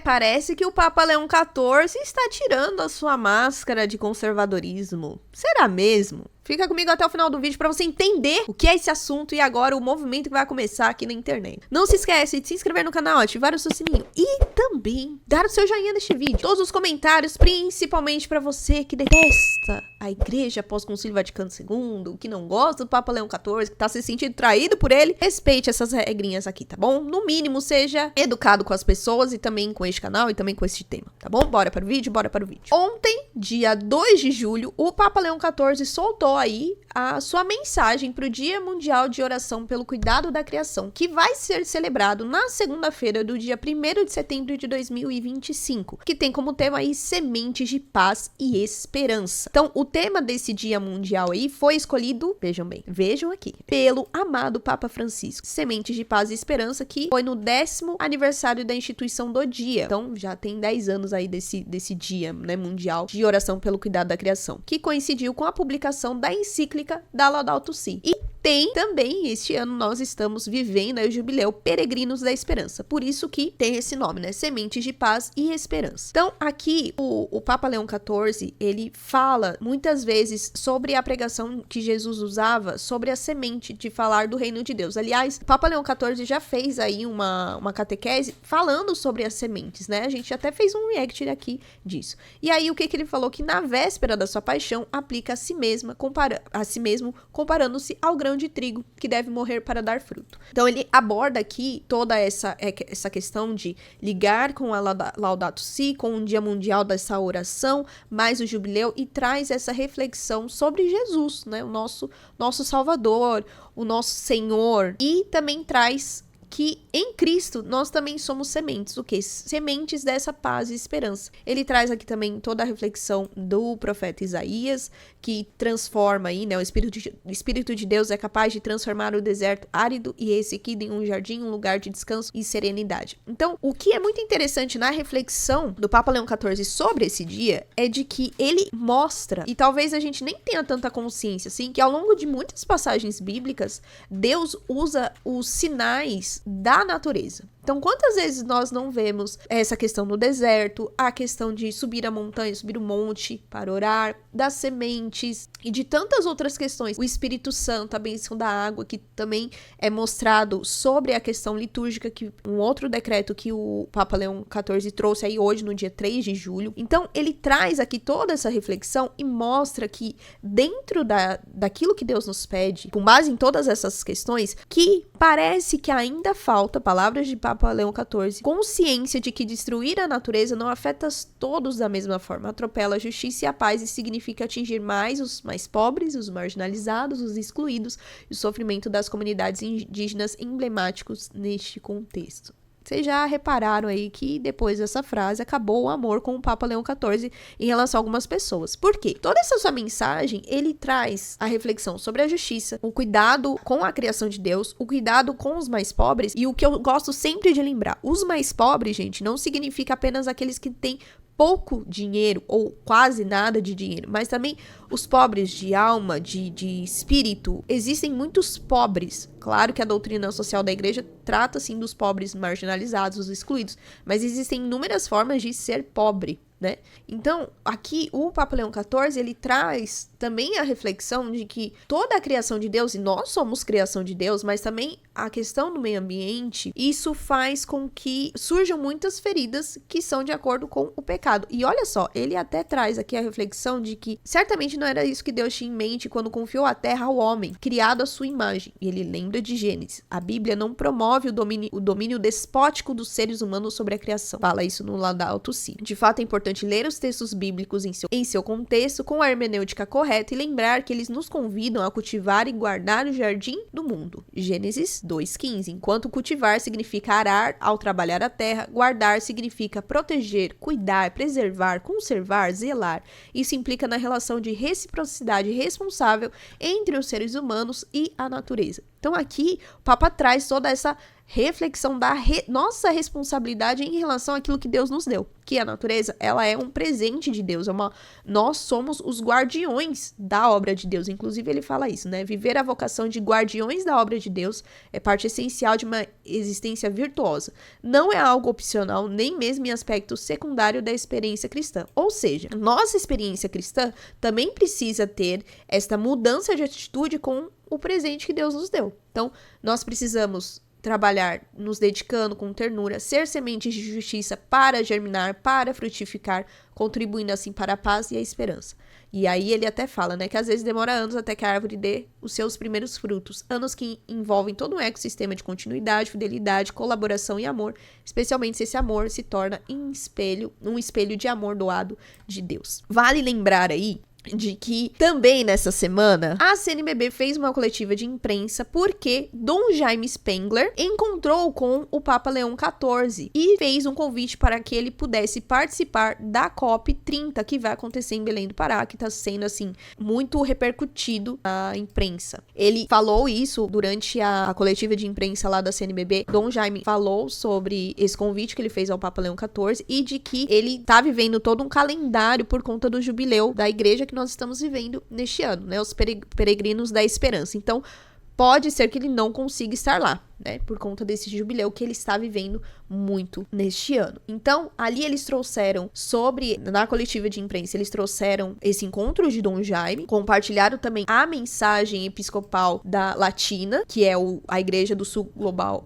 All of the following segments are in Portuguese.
Parece que o Papa Leão XIV está tirando a sua máscara de conservadorismo. Será mesmo? Fica comigo até o final do vídeo para você entender o que é esse assunto e agora o movimento que vai começar aqui na internet. Não se esquece de se inscrever no canal, ativar o seu sininho e também dar o seu joinha neste vídeo. Todos os comentários, principalmente para você que detesta a igreja após o Concílio Vaticano II, que não gosta do Papa Leão XIV, que tá se sentindo traído por ele, respeite essas regrinhas aqui, tá bom? No mínimo, seja educado com as pessoas e também com este canal e também com este tema, tá bom? Bora para o vídeo, bora para o vídeo. Ontem, dia 2 de julho, o Papa Leão XIV soltou aí a sua mensagem para o Dia Mundial de Oração pelo Cuidado da Criação, que vai ser celebrado na segunda-feira do dia 1º de setembro de 2025, que tem como tema aí sementes de paz e esperança. Então, o tema desse Dia Mundial aí foi escolhido, vejam bem, vejam aqui, pelo amado Papa Francisco, sementes de paz e esperança, que foi no 10º aniversário da instituição do dia. Então, já tem 10 anos aí desse Dia, né, Mundial de Oração pelo Cuidado da Criação, que coincidiu com a publicação da encíclica da Laudato Si. E tem também, este ano nós estamos vivendo aí o jubileu Peregrinos da Esperança, por isso que tem esse nome, né, Sementes de Paz e Esperança. Então, aqui, o Papa Leão XIV, ele fala muitas vezes sobre a pregação que Jesus usava, sobre a semente de falar do reino de Deus. Aliás, o Papa Leão XIV já fez aí uma catequese falando sobre as sementes, né, a gente até fez um react aqui disso. E aí, o que ele falou? Que na véspera da sua paixão, aplica a si mesmo, comparando-se ao grão de trigo que deve morrer para dar fruto. Então ele aborda aqui toda essa questão de ligar com a Laudato Si, com o Dia Mundial dessa oração, mais o jubileu, e traz essa reflexão sobre Jesus, né? O nosso Salvador, o nosso Senhor, e também traz que em Cristo nós também somos sementes. O quê? Sementes dessa paz e esperança. Ele traz aqui também toda a reflexão do profeta Isaías, que transforma aí, né? O Espírito de Deus é capaz de transformar o deserto árido e ressequido em um jardim, um lugar de descanso e serenidade. Então, o que é muito interessante na reflexão do Papa Leão XIV sobre esse dia é de que ele mostra, e talvez a gente nem tenha tanta consciência assim, que ao longo de muitas passagens bíblicas, Deus usa os sinais da natureza. Então, quantas vezes nós não vemos essa questão no deserto, a questão de subir a montanha, subir o monte para orar, das sementes e de tantas outras questões. O Espírito Santo, a bênção da água, que também é mostrado sobre a questão litúrgica, que um outro decreto que o Papa Leão XIV trouxe aí hoje, no dia 3 de julho. Então, ele traz aqui toda essa reflexão e mostra que dentro daquilo que Deus nos pede, com base em todas essas questões, que parece que ainda falta, palavras de Papa Leão XIV, consciência de que destruir a natureza não afeta todos da mesma forma, atropela a justiça e a paz e significa atingir mais os mais pobres, os marginalizados, os excluídos e o sofrimento das comunidades indígenas emblemáticos neste contexto. Vocês já repararam aí que depois dessa frase acabou o amor com o Papa Leão XIV em relação a algumas pessoas. Por quê? Toda essa sua mensagem, ele traz a reflexão sobre a justiça, o cuidado com a criação de Deus, o cuidado com os mais pobres, e o que eu gosto sempre de lembrar, os mais pobres, gente, não significa apenas aqueles que têm pouco dinheiro ou quase nada de dinheiro, mas também os pobres de alma, de espírito. Existem muitos pobres. Claro que a doutrina social da igreja trata, sim, dos pobres marginalizados, os excluídos, mas existem inúmeras formas de ser pobre, né? Então, aqui o Papa Leão XIV, ele traz também a reflexão de que toda a criação de Deus, e nós somos criação de Deus, mas também a questão do meio ambiente, isso faz com que surjam muitas feridas que são de acordo com o pecado. E olha só, ele até traz aqui a reflexão de que certamente não era isso que Deus tinha em mente quando confiou a terra ao homem, criado à sua imagem. E ele lembra de Gênesis. A Bíblia não promove o domínio despótico dos seres humanos sobre a criação. Fala isso no Laudato Si. De fato, é importante ler os textos bíblicos em seu contexto, com a hermenêutica correta, e lembrar que eles nos convidam a cultivar e guardar o jardim do mundo. Gênesis 2:15. Enquanto cultivar significa arar ao trabalhar a terra, guardar significa proteger, cuidar, preservar, conservar, zelar. Isso implica na relação de reciprocidade responsável entre os seres humanos e a natureza. Então aqui o Papa traz toda essa reflexão da nossa responsabilidade em relação àquilo que Deus nos deu. Que a natureza, ela é um presente de Deus, nós somos os guardiões da obra de Deus. Inclusive ele fala isso, né? Viver a vocação de guardiões da obra de Deus é parte essencial de uma existência virtuosa. Não é algo opcional, nem mesmo em aspecto secundário da experiência cristã. Ou seja, nossa experiência cristã também precisa ter esta mudança de atitude com o presente que Deus nos deu. Então, nós precisamos trabalhar nos dedicando com ternura, ser sementes de justiça para germinar, para frutificar, contribuindo assim para a paz e a esperança. E aí ele até fala, né, que às vezes demora anos até que a árvore dê os seus primeiros frutos, anos que envolvem todo um ecossistema de continuidade, fidelidade, colaboração e amor, especialmente se esse amor se torna um espelho de amor doado de Deus. Vale lembrar aí de que também nessa semana a CNBB fez uma coletiva de imprensa porque Dom Jaime Spengler encontrou com o Papa Leão XIV e fez um convite para que ele pudesse participar da COP30 que vai acontecer em Belém do Pará, que está sendo assim muito repercutido na imprensa. Ele falou isso durante a coletiva de imprensa lá da CNBB. Dom Jaime falou sobre esse convite que ele fez ao Papa Leão XIV e de que ele está vivendo todo um calendário por conta do jubileu da igreja que nós estamos vivendo neste ano, né? Os peregrinos da esperança. Então, pode ser que ele não consiga estar lá, né? Por conta desse jubileu que ele está vivendo muito neste ano. Então, ali eles trouxeram na coletiva de imprensa, eles trouxeram esse encontro de Dom Jaime, compartilharam também a mensagem episcopal da Latina, que é a Igreja do Sul Global,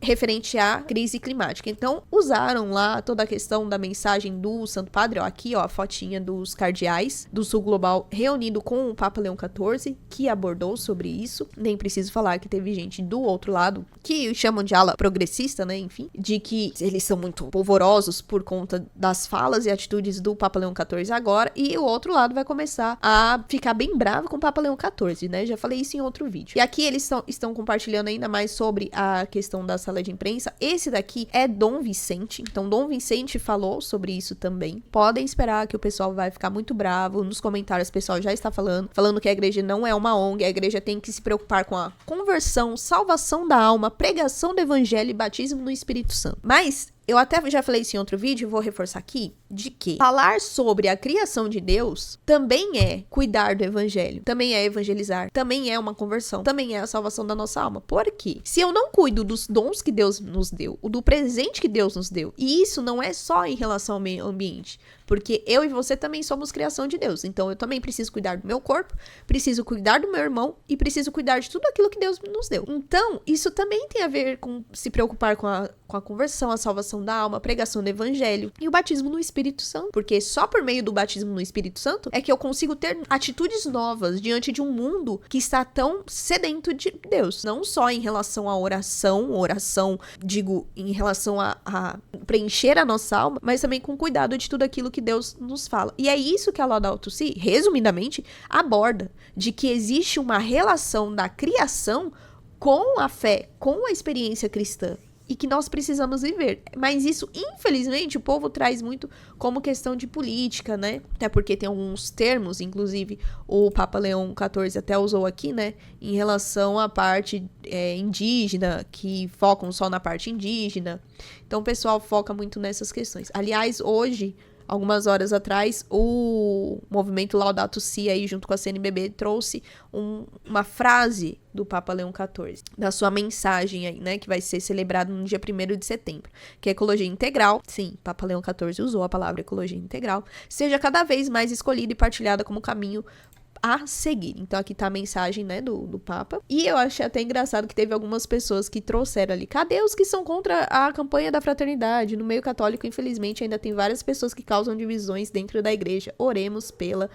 referente à crise climática. Então, usaram lá toda a questão da mensagem do Santo Padre, aqui, a fotinha dos cardeais do Sul Global reunido com o Papa Leão XIV, que abordou sobre isso. Nem preciso falar que teve gente do outro lado, que chamam de ala progressista, né, enfim, de que eles são muito polvorosos por conta das falas e atitudes do Papa Leão XIV agora, e o outro lado vai começar a ficar bem bravo com o Papa Leão XIV, né, já falei isso em outro vídeo. E aqui eles estão compartilhando ainda mais sobre a questão da sala de imprensa. Esse daqui é Dom Vicente, então Dom Vicente falou sobre isso também. Podem esperar que o pessoal vai ficar muito bravo, nos comentários o pessoal já está falando que a igreja não é uma ONG, a igreja tem que se preocupar com a conversão, salvação da alma, pregação do evangelho e batismo no Espírito Santo. Mas eu até já falei isso em outro vídeo, vou reforçar aqui, de que falar sobre a criação de Deus também é cuidar do evangelho, também é evangelizar, também é uma conversão, também é a salvação da nossa alma. Por quê? Se eu não cuido dos dons que Deus nos deu, do presente que Deus nos deu, e isso não é só em relação ao meio ambiente, porque eu e você também somos criação de Deus, então eu também preciso cuidar do meu corpo, preciso cuidar do meu irmão e preciso cuidar de tudo aquilo que Deus nos deu. Então, isso também tem a ver com se preocupar com a conversão, a salvação da alma, a pregação do evangelho e o batismo no Espírito Santo, porque só por meio do batismo no Espírito Santo é que eu consigo ter atitudes novas diante de um mundo que está tão sedento de Deus, não só em relação à oração, digo, em relação a preencher a nossa alma, mas também com cuidado de tudo aquilo que Deus nos fala. E é isso que a Laudato Si, resumidamente, aborda, de que existe uma relação da criação com a fé, com a experiência cristã, e que nós precisamos viver. Mas isso, infelizmente, o povo traz muito como questão de política, né? Até porque tem alguns termos, inclusive o Papa Leão XIV até usou aqui, né? Em relação à parte indígena, que focam só na parte indígena. Então o pessoal foca muito nessas questões. Aliás, hoje, algumas horas atrás, o movimento Laudato Si, aí, junto com a CNBB, trouxe uma frase do Papa Leão XIV, da sua mensagem aí, né, que vai ser celebrado no dia 1º de setembro, que é ecologia integral. Sim, Papa Leão XIV usou a palavra ecologia integral. Seja cada vez mais escolhida e partilhada como caminho a seguir. Então aqui tá a mensagem, né, do Papa. E eu achei até engraçado que teve algumas pessoas que trouxeram ali, cadê os que são contra a campanha da fraternidade? No meio católico, infelizmente, ainda tem várias pessoas que causam divisões dentro da igreja. Oremos pela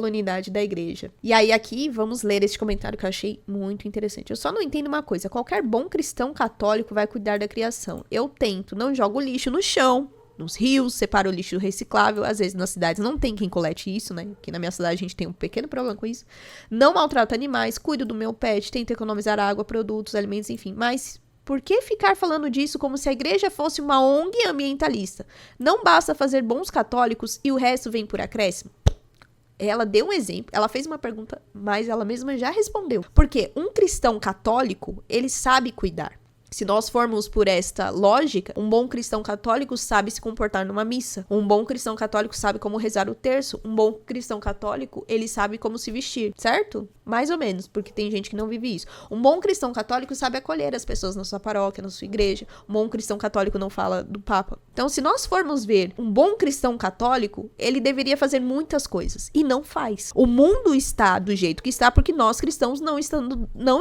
unidade da igreja. E aí aqui, vamos ler este comentário que eu achei muito interessante. Eu só não entendo uma coisa, qualquer bom cristão católico vai cuidar da criação. Eu tento, não jogo lixo no chão, nos rios, separa o lixo reciclável. Às vezes nas cidades não tem quem colete isso, né? Aqui na minha cidade a gente tem um pequeno problema com isso. Não maltrato animais, cuido do meu pet, tento economizar água, produtos, alimentos, enfim. Mas por que ficar falando disso como se a igreja fosse uma ONG ambientalista? Não basta fazer bons católicos e o resto vem por acréscimo? Ela deu um exemplo, ela fez uma pergunta, mas ela mesma já respondeu. Porque um cristão católico, ele sabe cuidar. Se nós formos por esta lógica, um bom cristão católico sabe se comportar numa missa. Um bom cristão católico sabe como rezar o terço. Um bom cristão católico, ele sabe como se vestir, certo? Mais ou menos, porque tem gente que não vive isso. Um bom cristão católico sabe acolher as pessoas na sua paróquia, na sua igreja. Um bom cristão católico não fala do Papa. Então, se nós formos ver um bom cristão católico, ele deveria fazer muitas coisas. E não faz. O mundo está do jeito que está porque nós cristãos não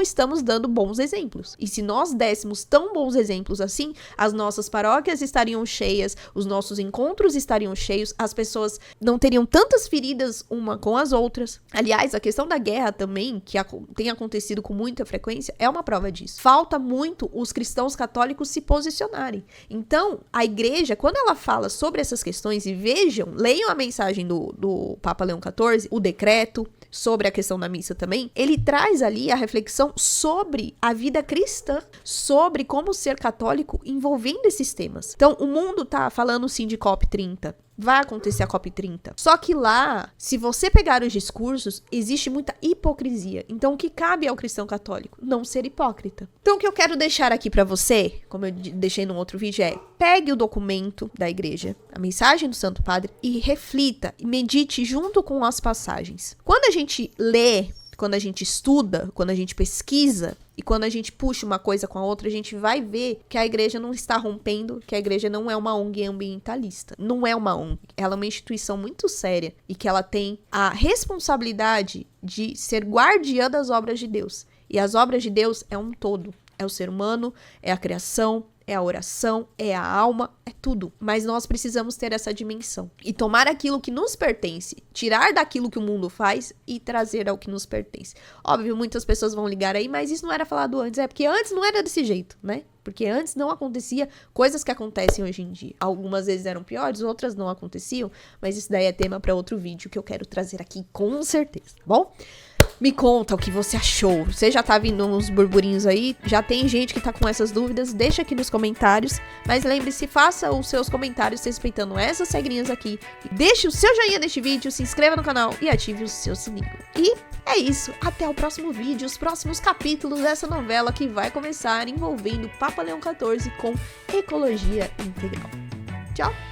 estamos dando bons exemplos. E se nós dessemos tão bons exemplos assim, as nossas paróquias estariam cheias, os nossos encontros estariam cheios, as pessoas não teriam tantas feridas uma com as outras. Aliás, a questão da guerra também, que tem acontecido com muita frequência, é uma prova disso. Falta muito os cristãos católicos se posicionarem. Então, a igreja, quando ela fala sobre essas questões, e leiam a mensagem do Papa Leão XIV, o decreto, sobre a questão da missa também, ele traz ali a reflexão sobre a vida cristã, sobre como ser católico envolvendo esses temas. Então, o mundo tá falando sim de COP30. Vai acontecer a COP30. Só que lá, se você pegar os discursos, existe muita hipocrisia. Então, o que cabe ao cristão católico? Não ser hipócrita. Então, o que eu quero deixar aqui pra você, como eu deixei num outro vídeo, é: pegue o documento da igreja, a mensagem do Santo Padre, e reflita e medite junto com as passagens. Quando a gente lê, quando a gente estuda, quando a gente pesquisa e quando a gente puxa uma coisa com a outra, a gente vai ver que a igreja não está rompendo, que a igreja não é uma ONG ambientalista. Não é uma ONG. Ela é uma instituição muito séria e que ela tem a responsabilidade de ser guardiã das obras de Deus. E as obras de Deus é um todo. É o ser humano, é a criação, é a oração, é a alma, é tudo. Mas nós precisamos ter essa dimensão. E tomar aquilo que nos pertence, tirar daquilo que o mundo faz e trazer ao que nos pertence. Óbvio, muitas pessoas vão ligar aí, mas isso não era falado antes. É porque antes não era desse jeito, né? Porque antes não acontecia coisas que acontecem hoje em dia. Algumas vezes eram piores, outras não aconteciam. Mas isso daí é tema para outro vídeo que eu quero trazer aqui com certeza, tá bom? Me conta o que você achou. Você já tá vindo uns burburinhos aí? Já tem gente que tá com essas dúvidas? Deixa aqui nos comentários. Mas lembre-se, faça os seus comentários respeitando essas regrinhas aqui. E deixe o seu joinha neste vídeo, se inscreva no canal e ative o seu sininho. E é isso. Até o próximo vídeo, os próximos capítulos dessa novela que vai começar envolvendo Papa Leão XIV com ecologia integral. Tchau!